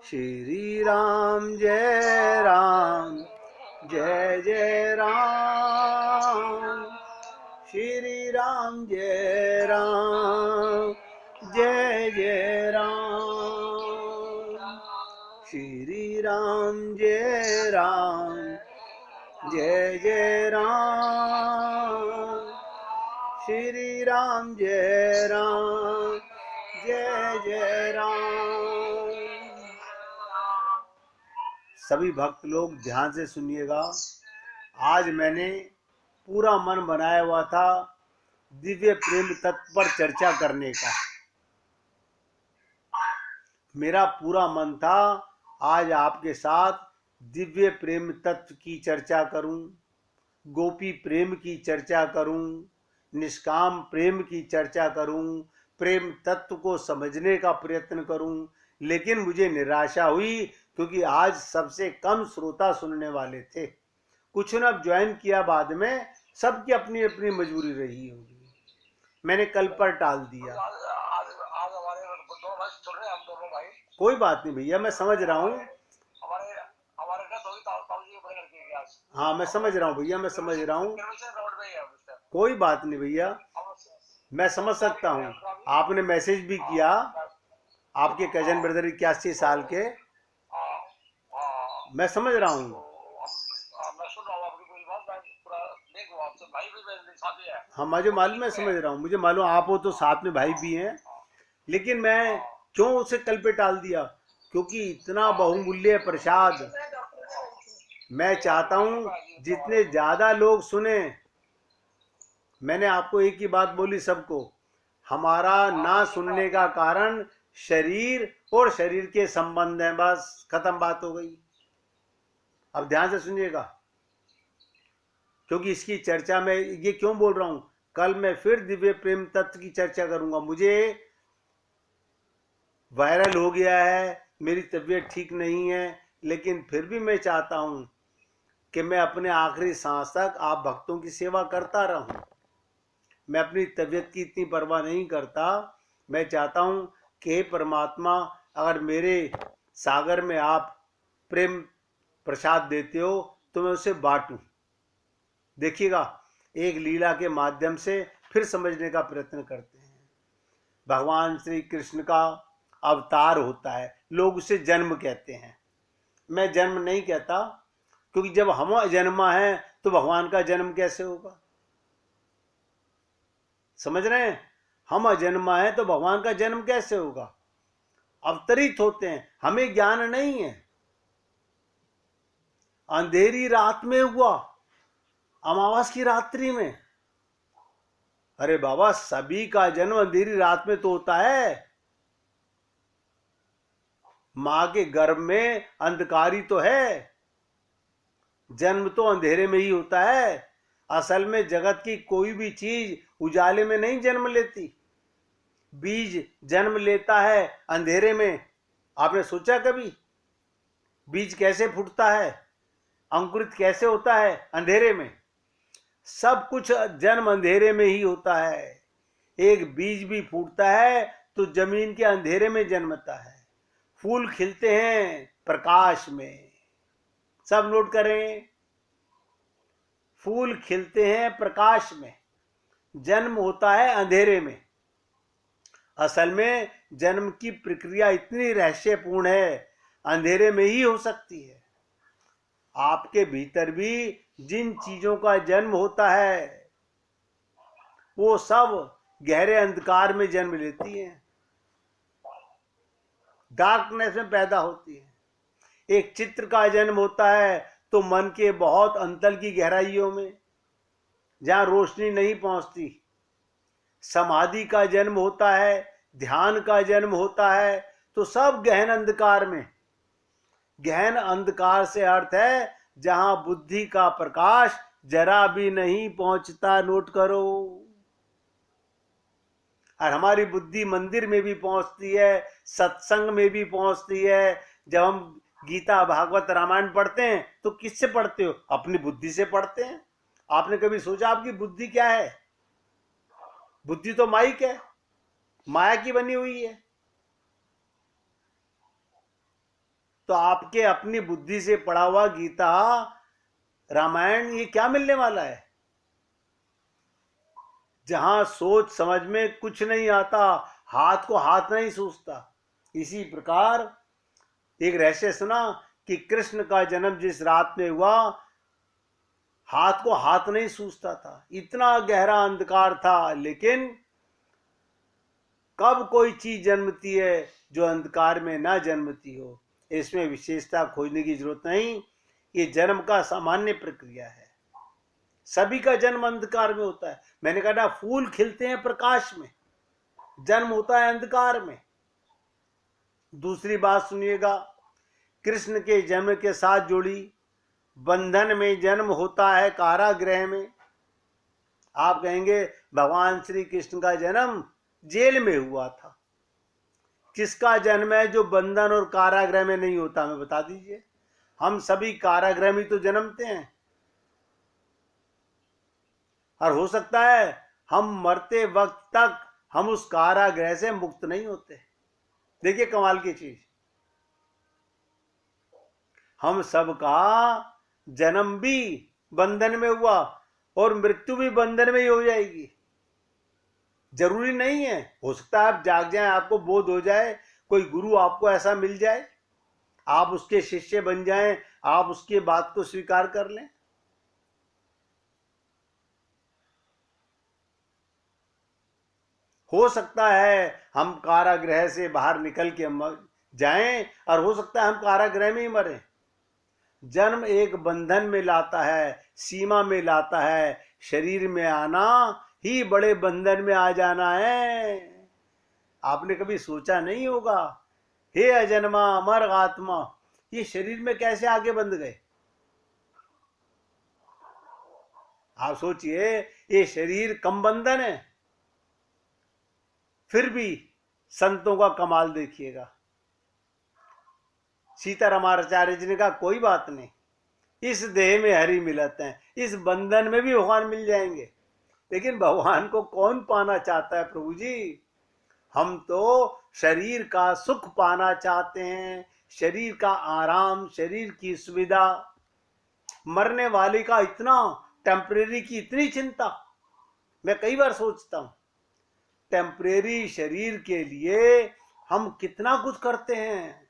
श्री राम जय राम, जय जय राम। श्री राम जय राम, जय जय राम। श्री राम जय राम, जय जय राम। श्री राम जय राम, जय जय राम। सभी भक्त लोग ध्यान से सुनिएगा। आज मैंने पूरा मन बनाया हुआ था दिव्य प्रेम तत्व पर चर्चा करने का। मेरा पूरा मन था आज आपके साथ दिव्य प्रेम तत्व की चर्चा करूं, गोपी प्रेम की चर्चा करूं, निष्काम प्रेम की चर्चा करूं, प्रेम तत्व को समझने का प्रयत्न करूं। लेकिन मुझे निराशा हुई क्योंकि आज सबसे कम श्रोता सुनने वाले थे। कुछ ने अब ज्वाइन किया बाद में, सबकी अपनी अपनी मजबूरी रही होगी। मैंने कल पर टाल दिया। कोई बात नहीं भैया, मैं समझ रहा हूँ। हाँ मैं समझ रहा हूँ भैया, मैं समझ रहा हूँ। कोई बात नहीं भैया, मैं समझ सकता हूँ। आपने मैसेज भी किया, आपके कजन ब्रदर 81 साल के, मैं समझ रहा हूँ। हाँ मुझे मालूम, मैं समझ रहा हूँ, मुझे मालूम आप हो तो साथ में भाई भी हैं। लेकिन मैं क्यों उसे कल पे टाल दिया? क्योंकि इतना बहुमूल्य प्रसाद मैं चाहता हूँ जितने ज्यादा लोग सुने। मैंने आपको एक ही बात बोली सबको, हमारा ना सुनने का कारण शरीर और शरीर के संबंध है। बस खत्म बात हो गई। अब ध्यान से सुनिएगा, क्योंकि इसकी चर्चा में ये क्यों बोल रहा हूं, कल मैं फिर दिव्य प्रेम तत्व की चर्चा करूंगा। मुझे वायरल हो गया है, मेरी तबीयत ठीक नहीं है, लेकिन फिर भी मैं चाहता हूं कि मैं अपने आखिरी सांस तक आप भक्तों की सेवा करता रहूं। मैं अपनी तबीयत की इतनी परवाह नहीं करता। मैं चाहता हूं कि हे परमात्मा, अगर मेरे सागर में आप प्रेम प्रसाद देते हो तो मैं उसे बांटूं। देखिएगा, एक लीला के माध्यम से फिर समझने का प्रयत्न करते हैं। भगवान श्री कृष्ण का अवतार होता है, लोग उसे जन्म कहते हैं। मैं जन्म नहीं कहता, क्योंकि जब हम अजन्मा है तो भगवान का जन्म कैसे होगा? समझ रहे हैं? हम अजन्मा है तो भगवान का जन्म कैसे होगा? अवतरित होते हैं, हमें ज्ञान नहीं है। अंधेरी रात में हुआ, अमावस की रात्रि में। अरे बाबा, सभी का जन्म अंधेरी रात में तो होता है। मां के गर्भ में अंधकारी तो है, जन्म तो अंधेरे में ही होता है। असल में जगत की कोई भी चीज उजाले में नहीं जन्म लेती। बीज जन्म लेता है अंधेरे में। आपने सोचा कभी बीज कैसे फूटता है, अंकुरित कैसे होता है? अंधेरे में। सब कुछ जन्म अंधेरे में ही होता है। एक बीज भी फूटता है तो जमीन के अंधेरे में जन्मता है। फूल खिलते हैं प्रकाश में। सब नोट करें, फूल खिलते हैं प्रकाश में, जन्म होता है अंधेरे में। असल में जन्म की प्रक्रिया इतनी रहस्यपूर्ण है, अंधेरे में ही हो सकती है। आपके भीतर भी जिन चीजों का जन्म होता है वो सब गहरे अंधकार में जन्म लेती हैं, डार्कनेस में पैदा होती है। एक चित्र का जन्म होता है तो मन के बहुत अंतल की गहराइयों में, जहां रोशनी नहीं पहुंचती। समाधि का जन्म होता है, ध्यान का जन्म होता है, तो सब गहन अंधकार में। गहन अंधकार से अर्थ है जहां बुद्धि का प्रकाश जरा भी नहीं पहुंचता। नोट करो। और हमारी बुद्धि मंदिर में भी पहुंचती है, सत्संग में भी पहुंचती है। जब हम गीता भागवत रामायण पढ़ते हैं तो किससे पढ़ते हो? अपनी बुद्धि से पढ़ते हैं। आपने कभी सोचा आपकी बुद्धि क्या है? बुद्धि तो माइक है, माया की बनी हुई है। तो आपके अपनी बुद्धि से पढ़ा हुआ गीता, रामायण, ये क्या मिलने वाला है? जहां सोच समझ में कुछ नहीं आता, हाथ को हाथ नहीं सूझता। इसी प्रकार एक रहस्य सुना कि कृष्ण का जन्म जिस रात में हुआ, हाथ को हाथ नहीं सूझता था, इतना गहरा अंधकार था। लेकिन कब कोई चीज जन्मती है जो अंधकार में ना जन्मती हो? इसमें विशेषता खोजने की जरूरत नहीं, ये जन्म का सामान्य प्रक्रिया है। सभी का जन्म अंधकार में होता है। मैंने कहा ना, फूल खिलते हैं प्रकाश में, जन्म होता है अंधकार में। दूसरी बात सुनिएगा, कृष्ण के जन्म के साथ जुड़ी, बंधन में जन्म होता है कारागृह में। आप कहेंगे भगवान श्री कृष्ण का जन्म जेल में हुआ था। किसका जन्म है जो बंधन और कारागृह में नहीं होता? हमें बता दीजिए। हम सभी कारागृह में तो जन्मते हैं, और हो सकता है हम मरते वक्त तक हम उस कारागृह से मुक्त नहीं होते। देखिए कमाल की चीज, हम सबका जन्म भी बंधन में हुआ और मृत्यु भी बंधन में ही हो जाएगी। जरूरी नहीं है, हो सकता है आप जाग जाएं, आपको बोध हो जाए, कोई गुरु आपको ऐसा मिल जाए, आप उसके शिष्य बन जाएं, आप उसकी बात को स्वीकार कर लें। हो सकता है हम कारागृह से बाहर निकल के जाएं, और हो सकता है हम कारागृह में ही मरें। जन्म एक बंधन में लाता है, सीमा में लाता है। शरीर में आना ही बड़े बंधन में आ जाना है। आपने कभी सोचा नहीं होगा, हे अजन्मा अमर आत्मा, ये शरीर में कैसे आगे बंध गए? आप सोचिए, ये शरीर कम बंधन है, फिर भी संतों का कमाल देखिएगा। सीतारामाचार्य जी ने कहा कोई बात नहीं, इस देह में हरि मिलते हैं, इस बंधन में भी भगवान मिल जाएंगे। लेकिन भगवान को कौन पाना चाहता है प्रभु जी? हम तो शरीर का सुख पाना चाहते हैं, शरीर का आराम, शरीर की सुविधा। मरने वाले का इतना, टेम्परेरी की इतनी चिंता। मैं कई बार सोचता हूं, टेम्परेरी शरीर के लिए हम कितना कुछ करते हैं।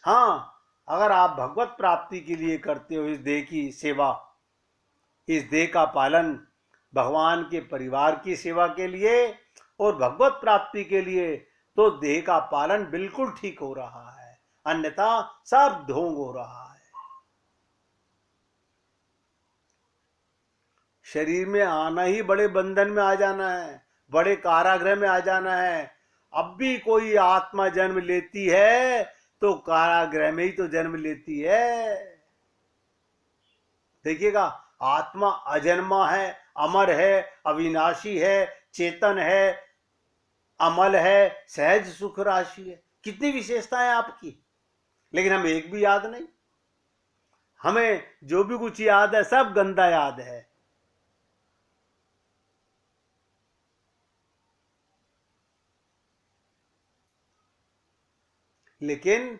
हाँ, अगर आप भगवत प्राप्ति के लिए करते हो इस देह की सेवा, इस देह का पालन भगवान के परिवार की सेवा के लिए और भगवत प्राप्ति के लिए, तो देह का पालन बिल्कुल ठीक हो रहा है, अन्यथा सब ढोंग हो रहा है। शरीर में आना ही बड़े बंधन में आ जाना है, बड़े कारागृह में आ जाना है। अब भी कोई आत्मा जन्म लेती है तो कारागृह में ही तो जन्म लेती है। देखिएगा, आत्मा अजन्मा है, अमर है, अविनाशी है, चेतन है, अमल है, सहज सुख राशि है। कितनी विशेषताएं आपकी, लेकिन हमें एक भी याद नहीं। हमें जो भी कुछ याद है सब गंदा याद है। लेकिन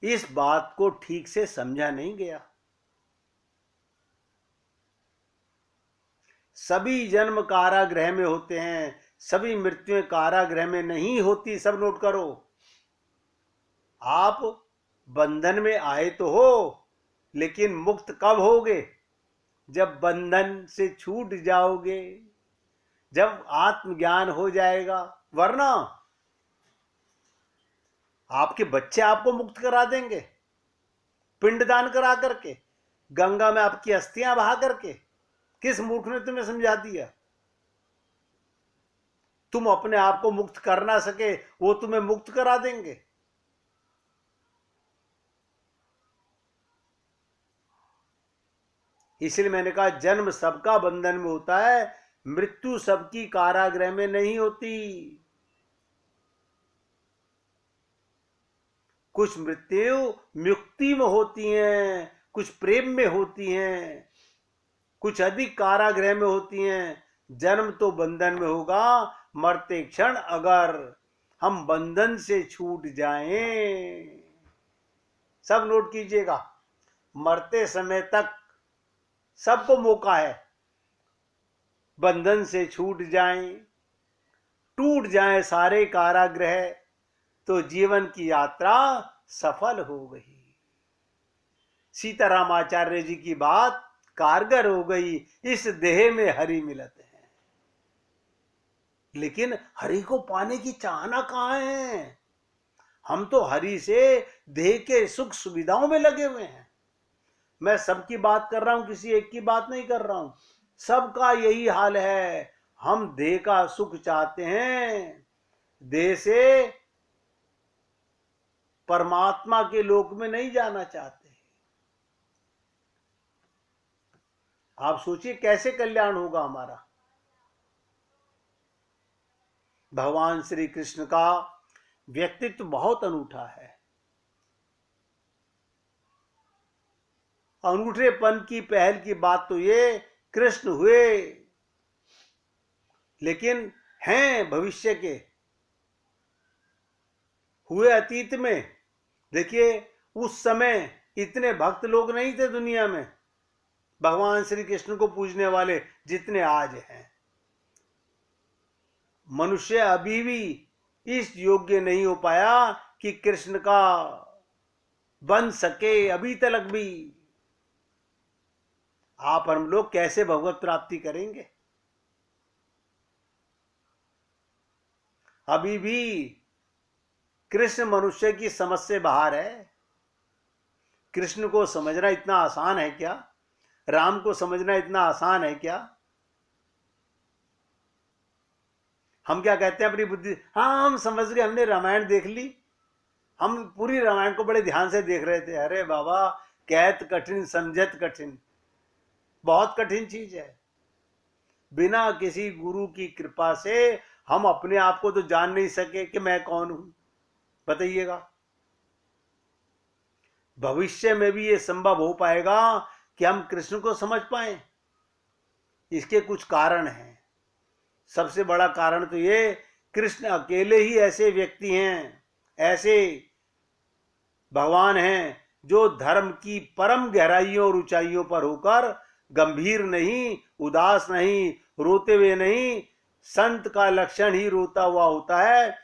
इस बात को ठीक से समझा नहीं गया। सभी जन्म कारागृह में होते हैं, सभी मृत्युएं कारागृह में नहीं होती। सब नोट करो, आप बंधन में आए तो हो, लेकिन मुक्त कब होगे? जब बंधन से छूट जाओगे, जब आत्मज्ञान हो जाएगा। वरना आपके बच्चे आपको मुक्त करा देंगे, पिंडदान करा करके, गंगा में आपकी अस्थियां बहा करके। किस मूर्ख ने तुम्हें समझा दिया? तुम अपने आप को मुक्त कर ना सके, वो तुम्हें मुक्त करा देंगे। इसलिए मैंने कहा जन्म सबका बंधन में होता है, मृत्यु सबकी कारागृह में नहीं होती। कुछ मृत्यु मुक्ति में होती हैं, कुछ प्रेम में होती हैं, कुछ अधिक कारागृह में होती हैं। जन्म तो बंधन में होगा, मरते क्षण अगर हम बंधन से छूट जाएं सब नोट कीजिएगा, मरते समय तक सबको मौका है, बंधन से छूट जाएं, टूट जाएं सारे कारागृह, तो जीवन की यात्रा सफल हो गई। सीतारामाचार्य जी की बात कारगर हो गई, इस देह में हरि मिलत है। लेकिन हरि को पाने की चाहना कहां है? हम तो हरि से देह के सुख सुविधाओं में लगे हुए हैं। मैं सबकी बात कर रहा हूं, किसी एक की बात नहीं कर रहा हूं, सबका यही हाल है। हम देह का सुख चाहते हैं, देह से परमात्मा के लोक में नहीं जाना चाहते। आप सोचिए कैसे कल्याण होगा हमारा। भगवान श्री कृष्ण का व्यक्तित्व बहुत अनूठा है। अनूठेपन की पहल की बात तो ये कृष्ण हुए, लेकिन हैं भविष्य के, हुए अतीत में। देखिए उस समय इतने भक्त लोग नहीं थे दुनिया में भगवान श्री कृष्ण को पूजने वाले जितने आज हैं। मनुष्य अभी भी इस योग्य नहीं हो पाया कि कृष्ण का बन सके अभी तक भी। आप हम लोग कैसे भगवत प्राप्ति करेंगे? अभी भी कृष्ण मनुष्य की समझ से बाहर है। कृष्ण को समझना इतना आसान है क्या? राम को समझना इतना आसान है क्या? हम क्या कहते हैं अपनी बुद्धि, हाँ हम समझ गए, हमने रामायण देख ली, हम पूरी रामायण को बड़े ध्यान से देख रहे थे। अरे बाबा, कहत कठिन समझत कठिन, बहुत कठिन चीज है। बिना किसी गुरु की कृपा से हम अपने आप को तो जान नहीं सके कि मैं कौन हूं। बताइएगा, भविष्य में भी ये संभव हो पाएगा कि हम कृष्ण को समझ पाए? इसके कुछ कारण हैं। सबसे बड़ा कारण तो ये, कृष्ण अकेले ही ऐसे व्यक्ति हैं, ऐसे भगवान हैं जो धर्म की परम गहराइयों और ऊंचाइयों पर होकर गंभीर नहीं, उदास नहीं, रोते हुए नहीं। संत का लक्षण ही रोता हुआ होता है,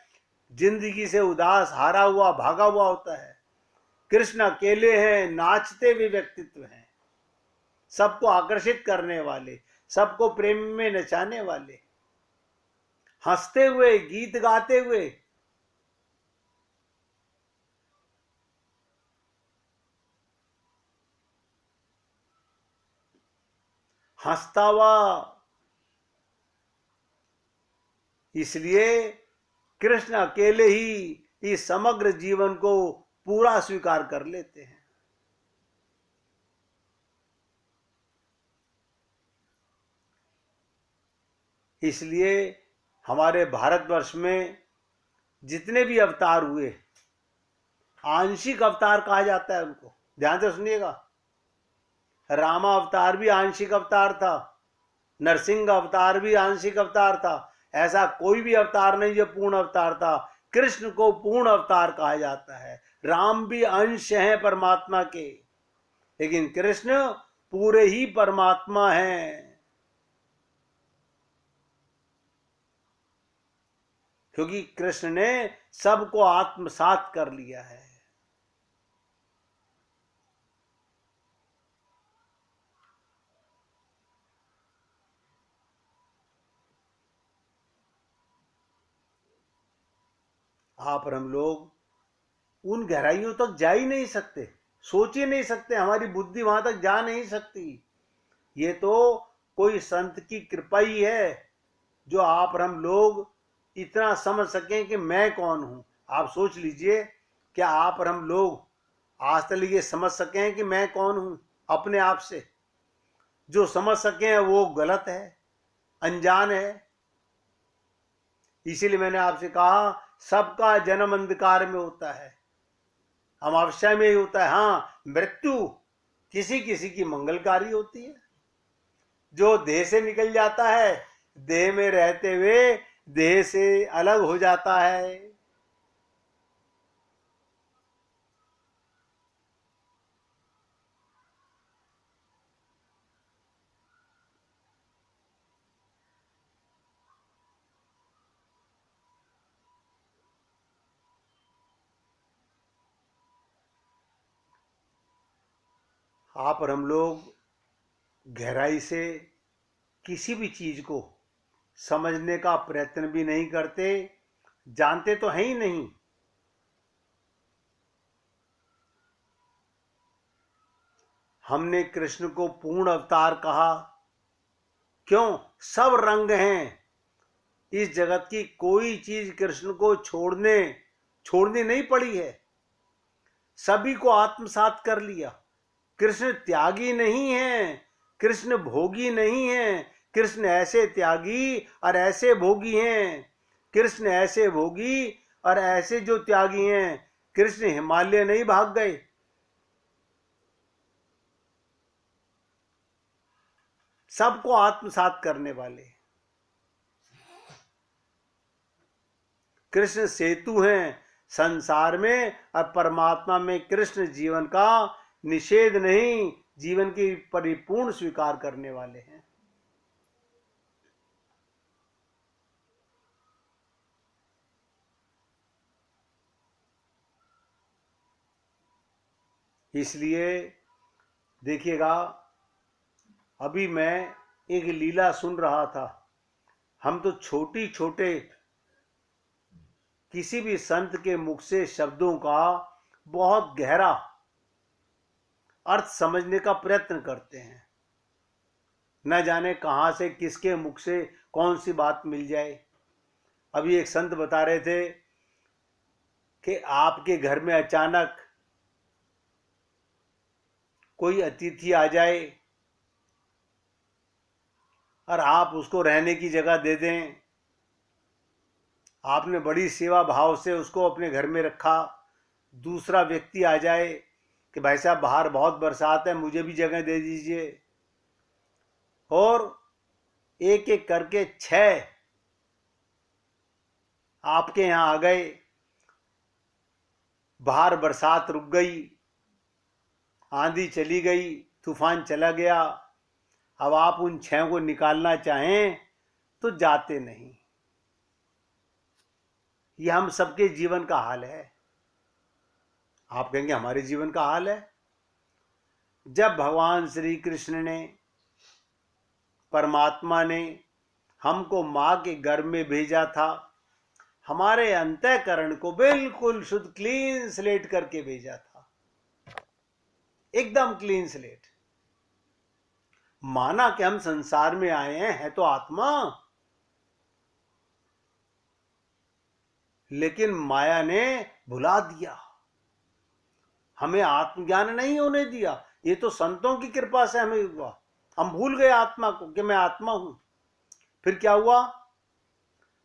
जिंदगी से उदास, हारा हुआ, भागा हुआ होता है। कृष्ण अकेले हैं, नाचते हुए व्यक्तित्व हैं, सबको आकर्षित करने वाले, सबको प्रेम में नचाने वाले, हंसते हुए, गीत गाते हुए। हंसता हुआ। इसलिए कृष्ण अकेले ही इस समग्र जीवन को पूरा स्वीकार कर लेते हैं। इसलिए हमारे भारतवर्ष में जितने भी अवतार हुए, आंशिक अवतार कहा जाता है उनको। ध्यान से सुनिएगा, रामा अवतार भी आंशिक अवतार था, नरसिंह अवतार भी आंशिक अवतार था। ऐसा कोई भी अवतार नहीं जो पूर्ण अवतार था। कृष्ण को पूर्ण अवतार कहा जाता है। राम भी अंश हैं परमात्मा के, लेकिन कृष्ण पूरे ही परमात्मा हैं, क्योंकि कृष्ण ने सबको आत्मसात कर लिया है। आप और हम लोग उन गहराइयों तक जा ही नहीं सकते, सोच ही नहीं सकते, हमारी बुद्धि वहां तक जा नहीं सकती। ये तो कोई संत की कृपा ही है जो आप और हम लोग इतना समझ सकें कि मैं कौन हूं। आप सोच लीजिए, क्या आप और हम लोग आज तक ये समझ सकें कि मैं कौन हूं अपने आप से? जो समझ सकें वो गलत है, अनजान है। इसीलिए मैंने आपसे कहा, सबका जन्म अंधकार में होता है, अमावस्या में ही होता है। हाँ, मृत्यु किसी किसी की मंगलकारी होती है। जो देह से निकल जाता है, देह में रहते हुए देह से अलग हो जाता है। आप और हम लोग गहराई से किसी भी चीज को समझने का प्रयत्न भी नहीं करते, जानते तो हैं ही नहीं। हमने कृष्ण को पूर्ण अवतार कहा, क्यों? सब रंग हैं इस जगत की, कोई चीज कृष्ण को छोड़नी नहीं पड़ी है, सभी को आत्मसात कर लिया। कृष्ण त्यागी नहीं है, कृष्ण भोगी नहीं है, कृष्ण ऐसे त्यागी और ऐसे भोगी हैं। कृष्ण ऐसे भोगी और ऐसे जो त्यागी हैं, कृष्ण हिमालय नहीं भाग गए। सबको आत्मसात करने वाले कृष्ण सेतु हैं संसार में, और परमात्मा में कृष्ण जीवन का निषेध नहीं, जीवन की परिपूर्ण स्वीकार करने वाले हैं। इसलिए देखिएगा, अभी मैं एक लीला सुन रहा था। हम तो छोटे छोटे किसी भी संत के मुख से शब्दों का बहुत गहरा अर्थ समझने का प्रयत्न करते हैं, न जाने कहां से किसके मुख से कौन सी बात मिल जाए। अभी एक संत बता रहे थे कि आपके घर में अचानक कोई अतिथि आ जाए और आप उसको रहने की जगह दे दें। आपने बड़ी सेवा भाव से उसको अपने घर में रखा, दूसरा व्यक्ति आ जाए कि भाई साहब बाहर बहुत बरसात है, मुझे भी जगह दे दीजिए, और एक एक करके 6 आपके यहां आ गए। बाहर बरसात रुक गई, आंधी चली गई, तूफान चला गया। अब आप उन 6 को निकालना चाहें तो जाते नहीं। ये हम सबके जीवन का हाल है। आप कहेंगे हमारे जीवन का हाल है। जब भगवान श्री कृष्ण ने, परमात्मा ने हमको मां के गर्भ में भेजा था, हमारे अंतःकरण को बिल्कुल शुद्ध क्लीन स्लेट करके भेजा था, एकदम क्लीन स्लेट। माना कि हम संसार में आए हैं, है तो आत्मा, लेकिन माया ने भुला दिया, हमें आत्मज्ञान नहीं होने दिया। ये तो संतों की कृपा से हमें हुआ। हम भूल गए आत्मा को कि मैं आत्मा हूं। फिर क्या हुआ?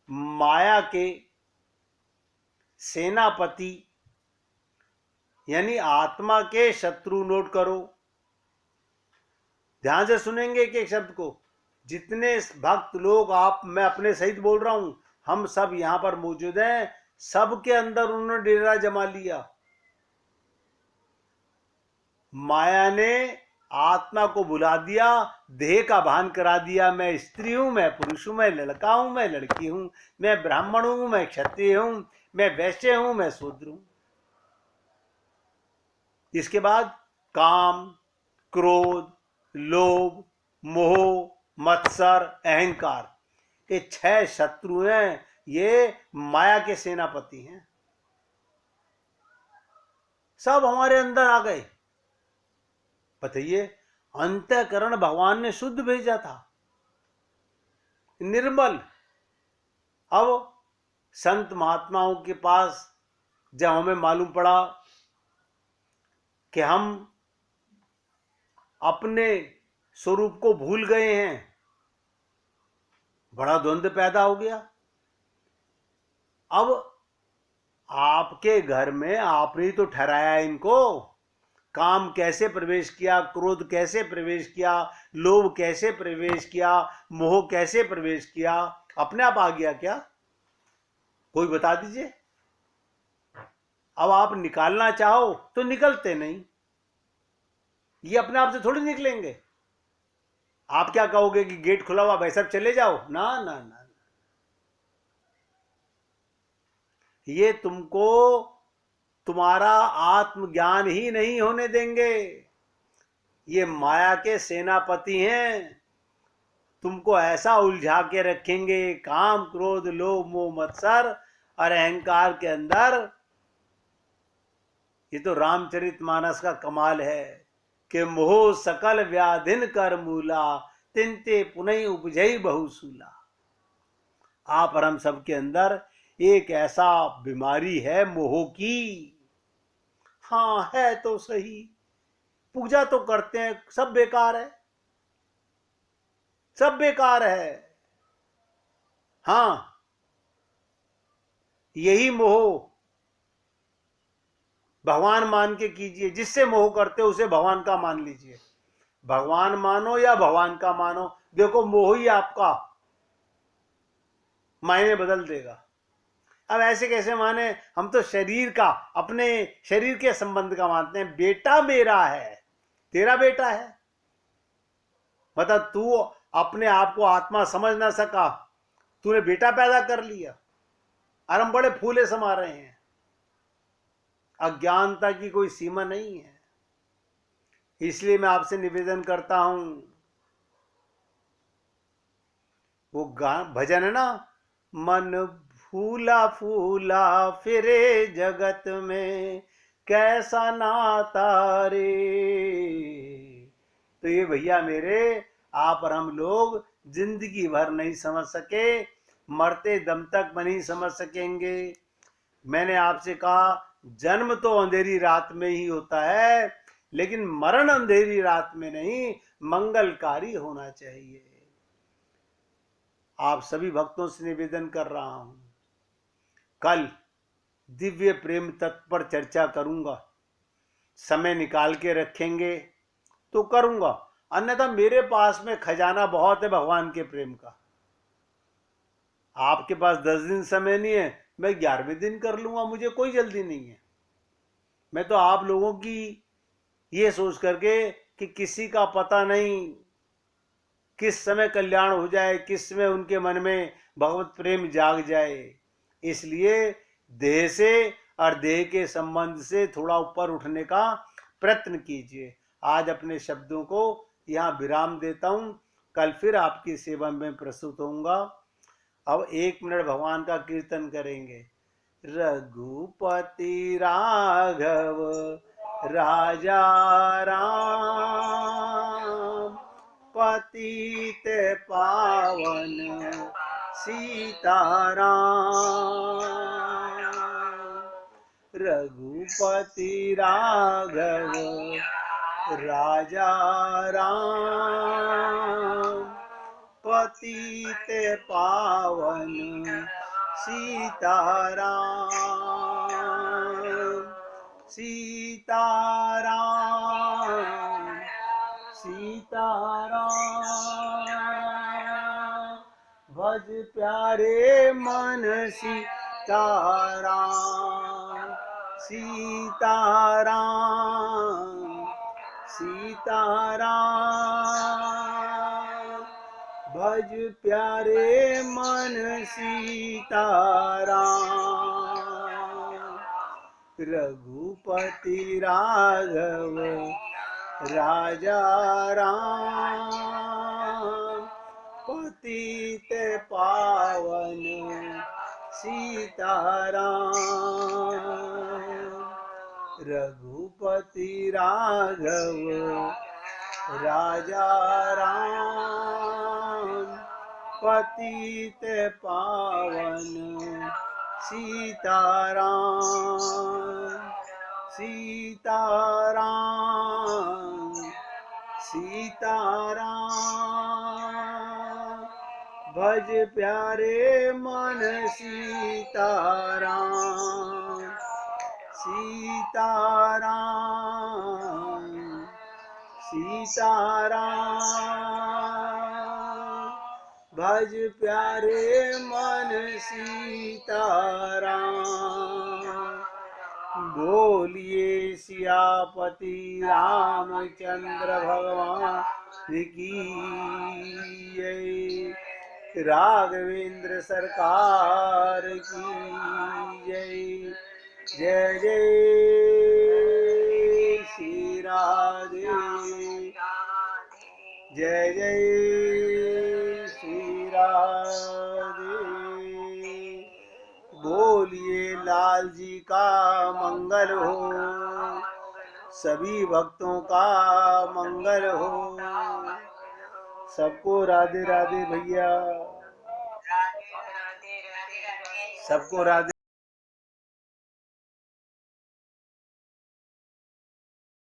माया के सेनापति यानी आत्मा के शत्रु, नोट करो, ध्यान से सुनेंगे एक एक शब्द को। जितने भक्त लोग, आप, मैं अपने सहित बोल रहा हूं, हम सब यहां पर मौजूद हैं, सबके अंदर उन्होंने डेरा जमा लिया। माया ने आत्मा को बुला दिया, देह का भान करा दिया, मैं स्त्री हूं, मैं पुरुष हूं, मैं लड़का हूं, मैं लड़की हूं, मैं ब्राह्मण हूं, मैं क्षत्रिय हूं, मैं वैश्य हूं, मैं शूद्र हूं। इसके बाद काम, क्रोध, लोभ, मोह, मत्सर, अहंकार, ये 6 शत्रु हैं। ये माया के सेनापति हैं, सब हमारे अंदर आ गए। बताइए, अंतःकरण भगवान ने शुद्ध भेजा था, निर्मल। अब संत महात्माओं के पास जब हमें मालूम पड़ा कि हम अपने स्वरूप को भूल गए हैं, बड़ा द्वंद्व पैदा हो गया। अब आपके घर में आपने तो ठहराया इनको, काम कैसे प्रवेश किया, क्रोध कैसे प्रवेश किया, लोभ कैसे प्रवेश किया, मोह कैसे प्रवेश किया, अपने आप आ गया क्या? कोई बता दीजिए। अब आप निकालना चाहो तो निकलते नहीं, ये अपने आप से थोड़ी निकलेंगे। आप क्या कहोगे कि गेट खुला हुआ, भाई साहब चले जाओ? ना ना ना, ये तुमको तुम्हारा आत्मज्ञान ही नहीं होने देंगे। ये माया के सेनापति हैं, तुमको ऐसा उलझा के रखेंगे काम क्रोध लोभ मोह मत्सर और अहंकार के अंदर। ये तो रामचरितमानस का कमाल है कि मोह सकल व्याधिन कर मूला, तिनते पुनः उपजई बहुसूला। आप और हम सब के अंदर एक ऐसा बीमारी है मोह की। हाँ है तो सही, पूजा तो करते हैं, सब बेकार है, सब बेकार है। हाँ, यही मोह भगवान मान के कीजिए, जिससे मोह करते हो उसे भगवान का मान लीजिए। भगवान मानो या भगवान का मानो, देखो मोह ही आपका मायने बदल देगा। अब ऐसे कैसे माने, हम तो शरीर का, अपने शरीर के संबंध का मानते हैं। बेटा मेरा है, तेरा बेटा है, मतलब तू अपने आप को आत्मा समझ ना सका, तूने बेटा पैदा कर लिया और हम बड़े फूले समा रहे हैं। अज्ञानता की कोई सीमा नहीं है। इसलिए मैं आपसे निवेदन करता हूं, वो भजन है ना, मन फूला फूला फिरे जगत में कैसा नाता रे। तो ये भैया मेरे, आप और हम लोग जिंदगी भर नहीं समझ सके, मरते दम तक नहीं समझ सकेंगे। मैंने आपसे कहा जन्म तो अंधेरी रात में ही होता है, लेकिन मरण अंधेरी रात में नहीं, मंगलकारी होना चाहिए। आप सभी भक्तों से निवेदन कर रहा हूं, कल दिव्य प्रेम तत्व पर चर्चा करूंगा। समय निकाल के रखेंगे तो करूंगा, अन्यथा मेरे पास में खजाना बहुत है भगवान के प्रेम का। आपके पास 10 दिन समय नहीं है, मैं 11वें दिन कर लूंगा, मुझे कोई जल्दी नहीं है। मैं तो आप लोगों की ये सोच करके कि किसी का पता नहीं किस समय कल्याण हो जाए, किस समय उनके मन में भगवत प्रेम जाग जाए, इसलिए देह से और देह के संबंध से थोड़ा ऊपर उठने का प्रयत्न कीजिए। आज अपने शब्दों को यहाँ विराम देता हूँ, कल फिर आपकी सेवा में प्रस्तुत होऊंगा। अब 1 मिनट भगवान का कीर्तन करेंगे। रघुपति राघव राजा राम, पतित पावन सीताराम। रघुपति राघव राजा राम, पतित पावन सीताराम। सीताराम सीताराम, भज प्यारे मन सीताराम। सीताराम सीताराम, भज प्यारे मन सीताराम। रघुपति राघव राजा राम, पतित पावन सीताराम। रघुपति राघव राजा राम, पतित पावन सीताराम। सीताराम सीताराम, भज प्यारे मन सीताराम। सीताराम सीताराम, भज प्यारे मन सीताराम। बोलिए सियापति रामचंद्र भगवान की जय, राघवेंद्र सरकार की जय। जय जय श्री राधे जय जय श्री राधे। बोलिए लाल जी का मंगल हो, सभी भक्तों का मंगल हो। सबको राधे राधे भैया, सबको राधे।